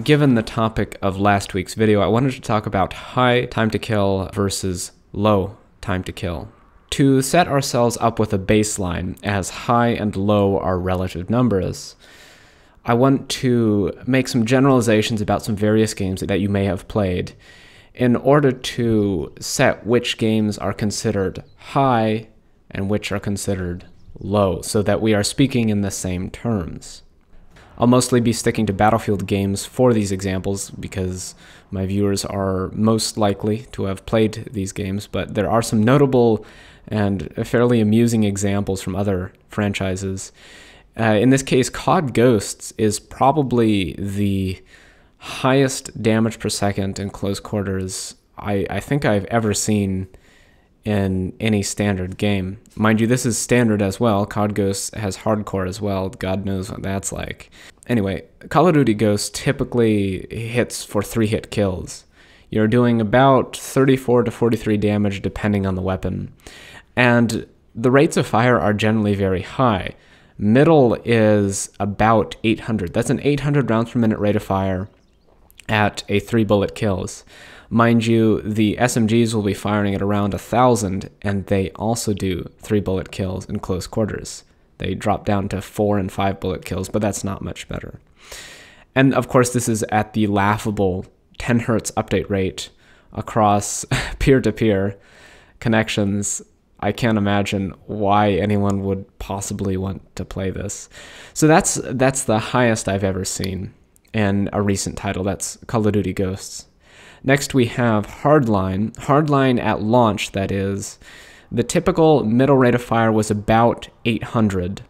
given the topic of last week's video, I wanted to talk about high time to kill versus low time to kill. To set ourselves up with a baseline, as high and low are relative numbers, I want to make some generalizations about some various games that you may have played in order to set which games are considered high and which are considered low, so that we are speaking in the same terms. I'll mostly be sticking to Battlefield games for these examples because my viewers are most likely to have played these games, but there are some notable and fairly amusing examples from other franchises. In this case, COD Ghosts is probably the highest damage per second in close quarters I think I've ever seen in any standard game. Mind you, this is standard as well. COD Ghosts has hardcore as well. God knows what that's like. Anyway, Call of Duty Ghosts typically hits for 3-hit kills. You're doing about 34 to 43 damage depending on the weapon. And the rates of fire are generally very high. Middle is about 800. That's an 800 rounds per minute rate of fire at a 3-bullet kills. Mind you, the SMGs will be firing at around 1,000, and they also do 3-bullet kills in close quarters. They drop down to 4 and 5-bullet kills, but that's not much better. And of course, this is at the laughable 10 hertz update rate across peer-to-peer connections. I can't imagine why anyone would possibly want to play this. So that's the highest I've ever seen in a recent title. That's Call of Duty Ghosts. Next we have Hardline. Hardline at launch, that is. The typical middle rate of fire was about 800,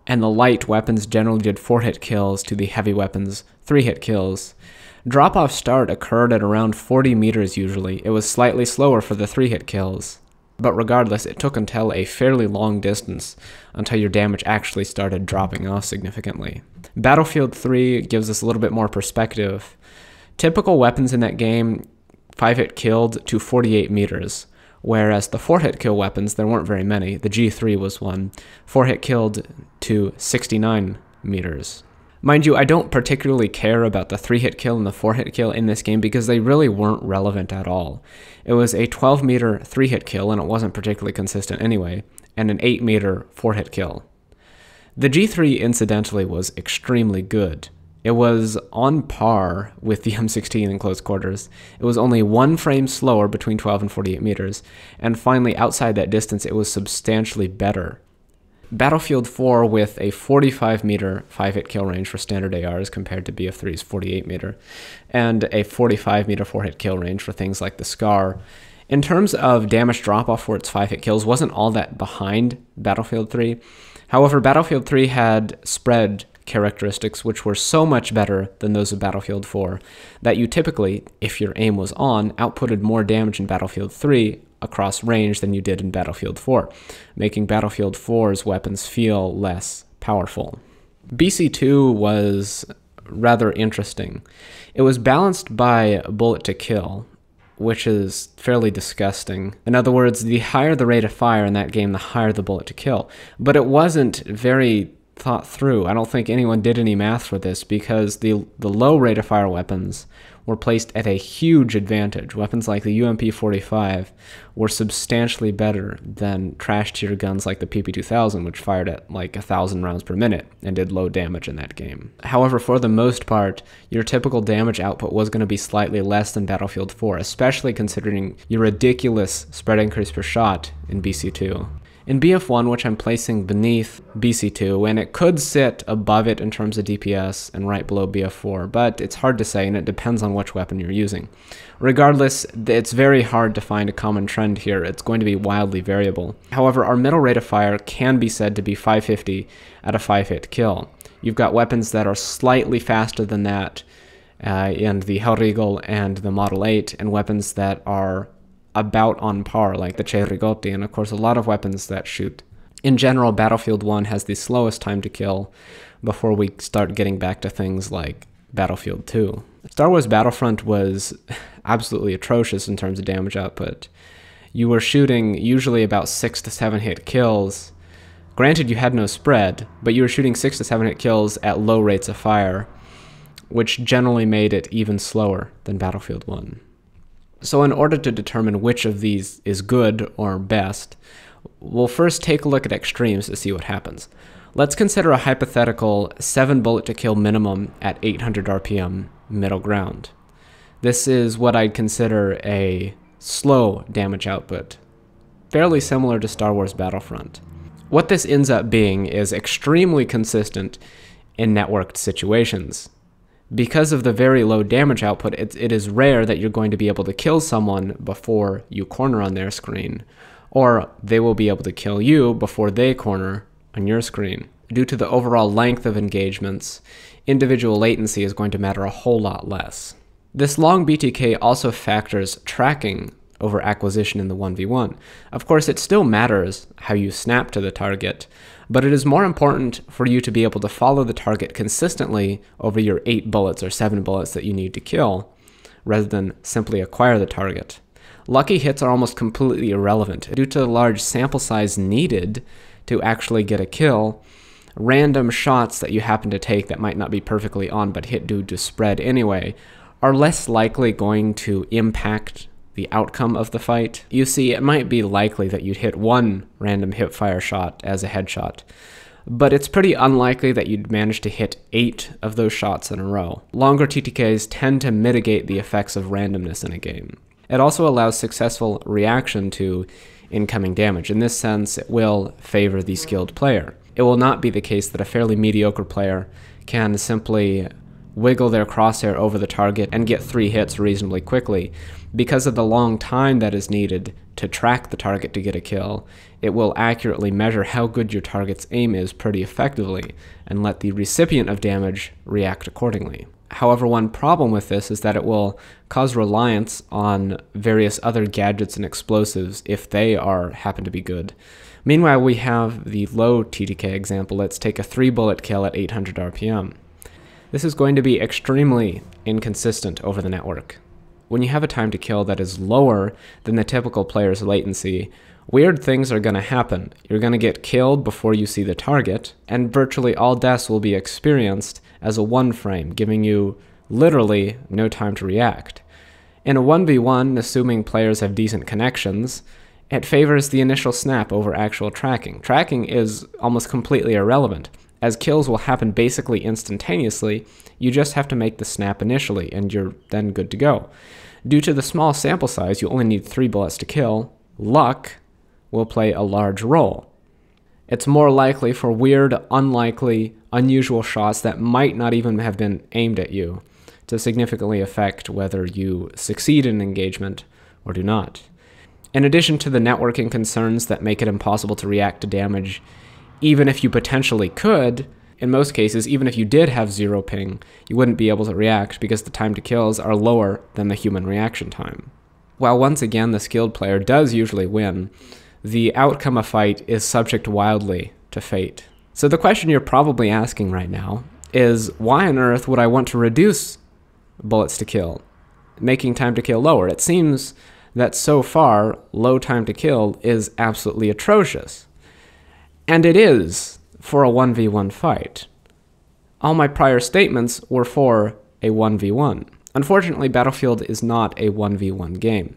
and the light weapons generally did 4-hit kills to the heavy weapons 3-hit kills. Drop-off start occurred at around 40 meters usually. It was slightly slower for the 3-hit kills, but regardless, it took until a fairly long distance until your damage actually started dropping off significantly. Battlefield 3 gives us a little bit more perspective. Typical weapons in that game, 5-hit killed to 48 meters, whereas the 4-hit kill weapons, there weren't very many. The G3 was one. 4-hit killed to 69 meters. Mind you, I don't particularly care about the 3-hit kill and the 4-hit kill in this game because they really weren't relevant at all. It was a 12-meter 3-hit kill, and it wasn't particularly consistent anyway, and an 8-meter 4-hit kill. The G3, incidentally, was extremely good. It was on par with the M16 in close quarters. It was only 1 frame slower between 12 and 48 meters, and finally, outside that distance, it was substantially better. Battlefield 4 with a 45-meter 5-hit kill range for standard ARs compared to BF3's 48-meter, and a 45-meter 4-hit kill range for things like the SCAR. In terms of damage drop-off for its 5-hit kills, wasn't all that behind Battlefield 3. However, Battlefield 3 had spread characteristics which were so much better than those of Battlefield 4 that you typically, if your aim was on, outputted more damage in Battlefield 3 across range than you did in Battlefield 4, making Battlefield 4's weapons feel less powerful. BC2 was rather interesting. It was balanced by bullet to kill, which is fairly disgusting. In other words, the higher the rate of fire in that game, the higher the bullet to kill. But it wasn't very thought through. I don't think anyone did any math for this because the low rate of fire weapons were placed at a huge advantage. Weapons like the UMP-45 were substantially better than trash tier guns like the PP-2000, which fired at like 1,000 rounds per minute and did low damage in that game. However, for the most part, your typical damage output was going to be slightly less than Battlefield 4, especially considering your ridiculous spread increase per shot in BC2. In BF1, which I'm placing beneath BC2, and it could sit above it in terms of DPS and right below BF4, but it's hard to say and it depends on which weapon you're using. Regardless, it's very hard to find a common trend here. It's going to be wildly variable. However, our middle rate of fire can be said to be 550 at a 5-hit kill. You've got weapons that are slightly faster than that in the Hellriegel and the Model 8, and weapons that are about on par, like the Cerigotti, and of course a lot of weapons that shoot. In general, Battlefield 1 has the slowest time to kill before we start getting back to things like Battlefield 2. Star Wars Battlefront was absolutely atrocious in terms of damage output. You were shooting usually about 6 to 7 hit kills. Granted, you had no spread, but you were shooting 6 to 7 hit kills at low rates of fire. which generally made it even slower than Battlefield 1. So in order to determine which of these is good or best, we'll first take a look at extremes to see what happens. Let's consider a hypothetical 7 bullet to kill minimum at 800 RPM middle ground. This is what I'd consider a slow damage output, fairly similar to Star Wars Battlefront. What this ends up being is extremely consistent in networked situations. Because of the very low damage output, it is rare that you're going to be able to kill someone before you corner on their screen, or they will be able to kill you before they corner on your screen. Due to the overall length of engagements, individual latency is going to matter a whole lot less. This long BTK also factors tracking over acquisition in the 1v1. Of course, it still matters how you snap to the target, but it is more important for you to be able to follow the target consistently over your 8 bullets or 7 bullets that you need to kill, rather than simply acquire the target. Lucky hits are almost completely irrelevant. Due to the large sample size needed to actually get a kill, random shots that you happen to take that might not be perfectly on but hit due to spread anyway are less likely going to impact the outcome of the fight. You see, it might be likely that you'd hit one random hipfire shot as a headshot, but it's pretty unlikely that you'd manage to hit 8 of those shots in a row. Longer TTKs tend to mitigate the effects of randomness in a game. It also allows successful reaction to incoming damage. In this sense, it will favor the skilled player. It will not be the case that a fairly mediocre player can simply wiggle their crosshair over the target and get 3 hits reasonably quickly. Because of the long time that is needed to track the target to get a kill, it will accurately measure how good your target's aim is pretty effectively, and let the recipient of damage react accordingly. However, one problem with this is that it will cause reliance on various other gadgets and explosives if they happen to be good. Meanwhile, we have the low TTK example. Let's take a 3-bullet kill at 800 RPM. This is going to be extremely inconsistent over the network. When you have a time to kill that is lower than the typical player's latency, weird things are going to happen. You're going to get killed before you see the target, and virtually all deaths will be experienced as a 1 frame, giving you literally no time to react. In a 1v1, assuming players have decent connections, it favors the initial snap over actual tracking. Tracking is almost completely irrelevant, as kills will happen basically instantaneously. You just have to make the snap initially, and you're then good to go. Due to the small sample size, you only need 3 bullets to kill. Luck will play a large role. It's more likely for weird, unlikely, unusual shots that might not even have been aimed at you to significantly affect whether you succeed in engagement or do not. In addition to the networking concerns that make it impossible to react to damage, even if you potentially could, in most cases, even if you did have 0 ping, you wouldn't be able to react because the time to kills are lower than the human reaction time. While once again the skilled player does usually win, the outcome of fight is subject wildly to fate. So the question you're probably asking right now is, why on earth would I want to reduce bullets to kill, making time to kill lower? It seems that so far, low time to kill is absolutely atrocious. And it is for a 1v1 fight. All my prior statements were for a 1v1. Unfortunately, Battlefield is not a 1v1 game.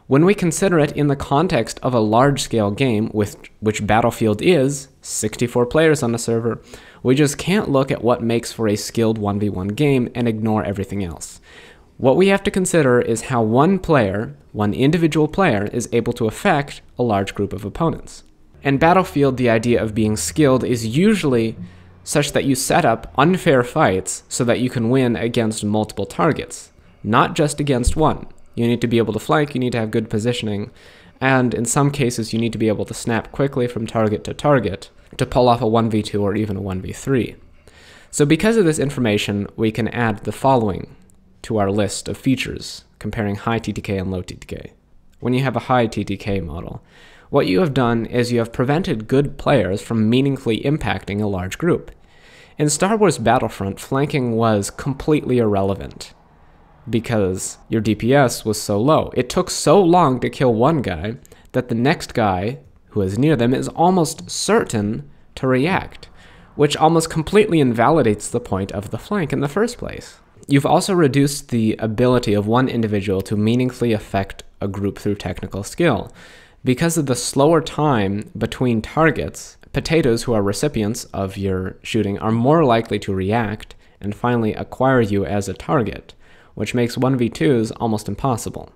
When we consider it in the context of a large-scale game, which Battlefield is, 64 players on the server, we just can't look at what makes for a skilled 1v1 game and ignore everything else. What we have to consider is how one individual player, is able to affect a large group of opponents. In Battlefield, the idea of being skilled is usually such that you set up unfair fights so that you can win against multiple targets, not just against one. You need to be able to flank, you need to have good positioning, and in some cases you need to be able to snap quickly from target to target to pull off a 1v2 or even a 1v3. So because of this information, we can add the following to our list of features comparing high TTK and low TTK. When you have a high TTK model, what you have done is you have prevented good players from meaningfully impacting a large group. In Star Wars Battlefront, flanking was completely irrelevant because your DPS was so low. It took so long to kill one guy that the next guy who is near them is almost certain to react, which almost completely invalidates the point of the flank in the first place. You've also reduced the ability of one individual to meaningfully affect a group through technical skill. Because of the slower time between targets, potatoes who are recipients of your shooting are more likely to react and finally acquire you as a target, which makes 1v2s almost impossible.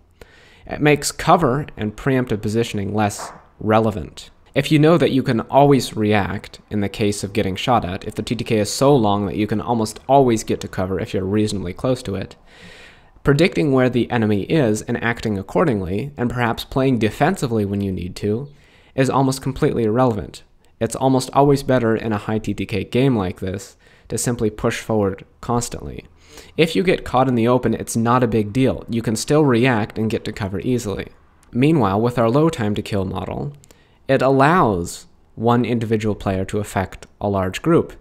It makes cover and preemptive positioning less relevant. If you know that you can always react in the case of getting shot at, if the TTK is so long that you can almost always get to cover if you're reasonably close to it, predicting where the enemy is and acting accordingly, and perhaps playing defensively when you need to, is almost completely irrelevant. It's almost always better in a high TTK game like this to simply push forward constantly. If you get caught in the open, it's not a big deal. You can still react and get to cover easily. Meanwhile, with our low time to kill model, it allows one individual player to affect a large group.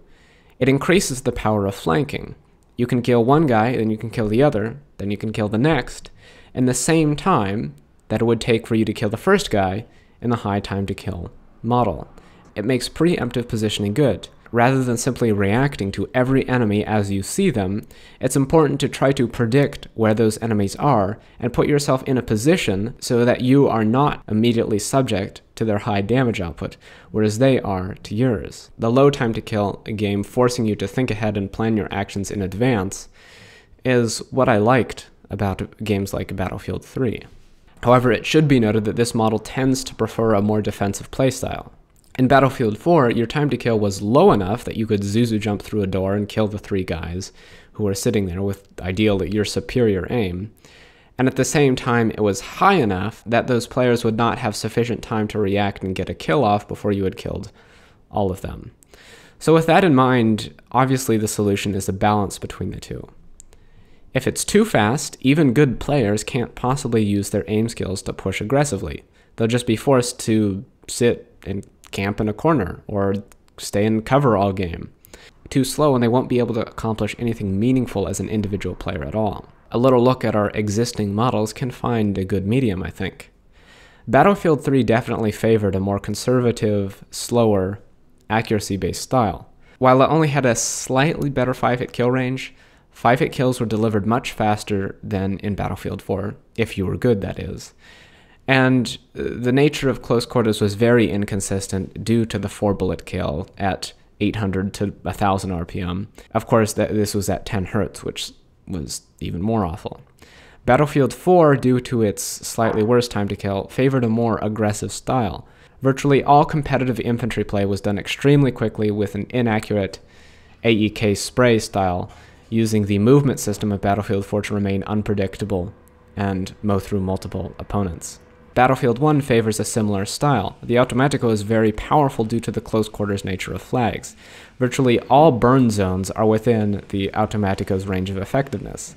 It increases the power of flanking. You can kill one guy, then you can kill the other, then you can kill the next, in the same time that it would take for you to kill the first guy in the high time to kill model. It makes preemptive positioning good. Rather than simply reacting to every enemy as you see them, it's important to try to predict where those enemies are and put yourself in a position so that you are not immediately subject to their high damage output, whereas they are to yours. The low time to kill game forcing you to think ahead and plan your actions in advance is what I liked about games like Battlefield 3. However, it should be noted that this model tends to prefer a more defensive playstyle. In Battlefield 4, your time to kill was low enough that you could Zuzu jump through a door and kill the 3 guys who were sitting there with ideally your superior aim. And at the same time, it was high enough that those players would not have sufficient time to react and get a kill off before you had killed all of them. So with that in mind, obviously the solution is a balance between the two. If it's too fast, even good players can't possibly use their aim skills to push aggressively. They'll just be forced to sit and camp in a corner or stay in cover all game. Too slow and they won't be able to accomplish anything meaningful as an individual player at all. A little look at our existing models can find a good medium, I think. Battlefield 3 definitely favored a more conservative, slower, accuracy-based style. While it only had a slightly better 5-hit kill range, 5-hit kills were delivered much faster than in Battlefield 4, if you were good, that is. And the nature of close quarters was very inconsistent due to the 4-bullet kill at 800 to 1000 RPM. Of course, this was at 10 Hz, which was even more awful. Battlefield 4, due to its slightly worse time to kill, favored a more aggressive style. Virtually all competitive infantry play was done extremely quickly with an inaccurate AEK spray style, using the movement system of Battlefield 4 to remain unpredictable and mow through multiple opponents. Battlefield 1 favors a similar style. The Automatico is very powerful due to the close quarters nature of flags. Virtually all burn zones are within the Automatico's range of effectiveness.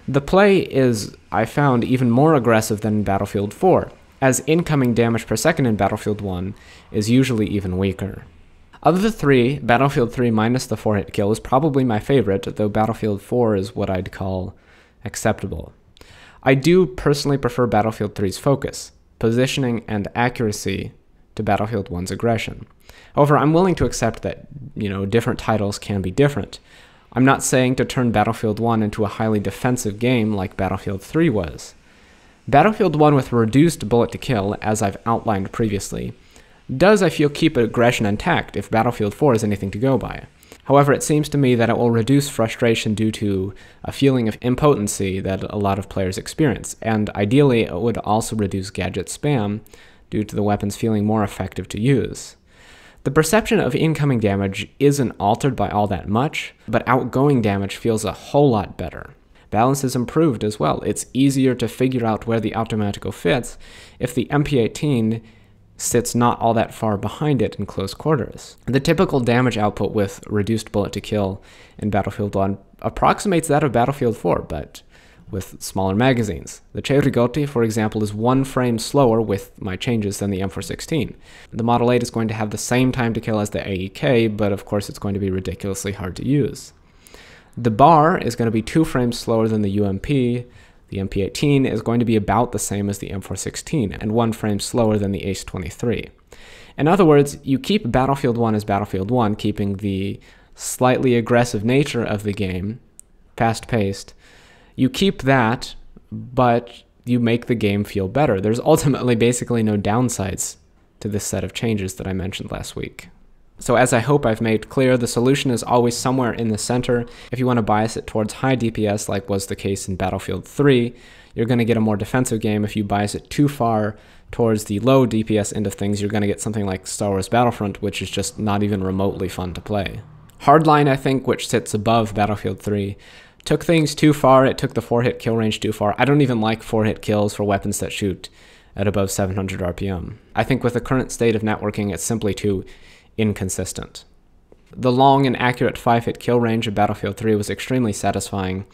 The play is, I found, even more aggressive than in Battlefield 4, as incoming damage per second in Battlefield 1 is usually even weaker. Of the three, Battlefield 3 minus the 4-hit kill is probably my favorite, though Battlefield 4 is what I'd call acceptable. I do personally prefer Battlefield 3's focus, positioning, and accuracy to Battlefield 1's aggression. However, I'm willing to accept that, different titles can be different. I'm not saying to turn Battlefield 1 into a highly defensive game like Battlefield 3 was. Battlefield 1 with reduced bullet to kill, as I've outlined previously, does, I feel, keep aggression intact if Battlefield 4 is anything to go by. However, it seems to me that it will reduce frustration due to a feeling of impotency that a lot of players experience, and ideally it would also reduce gadget spam due to the weapons feeling more effective to use. The perception of incoming damage isn't altered by all that much, but outgoing damage feels a whole lot better. Balance is improved as well. It's easier to figure out where the Automatico fits if the MP18 sits not all that far behind it in close quarters. The typical damage output with reduced bullet to kill in Battlefield 1 approximates that of Battlefield 4, but with smaller magazines. The Che Rigotti, for example, is 1 frame slower with my changes than the M416. The Model 8 is going to have the same time to kill as the AEK, but of course it's going to be ridiculously hard to use. The Bar is going to be 2 frames slower than the UMP. The MP18 is going to be about the same as the M416, and 1 frame slower than the Ace-23. In other words, you keep Battlefield 1 as Battlefield 1, keeping the slightly aggressive nature of the game fast-paced. You keep that, but you make the game feel better. There's ultimately basically no downsides to this set of changes that I mentioned last week. So as I hope I've made clear, the solution is always somewhere in the center. If you want to bias it towards high DPS, like was the case in Battlefield 3, you're going to get a more defensive game. If you bias it too far towards the low DPS end of things, you're going to get something like Star Wars Battlefront, which is just not even remotely fun to play. Hardline, I think, which sits above Battlefield 3, took things too far. It took the 4-hit kill range too far. I don't even like 4-hit kills for weapons that shoot at above 700 RPM. I think with the current state of networking, it's simply too inconsistent. The long and accurate 5-hit kill range of Battlefield 3 was extremely satisfying,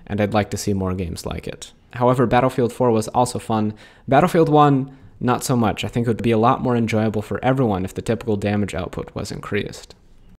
and I'd like to see more games like it. However, Battlefield 4 was also fun. Battlefield 1, not so much. I think it would be a lot more enjoyable for everyone if the typical damage output was increased.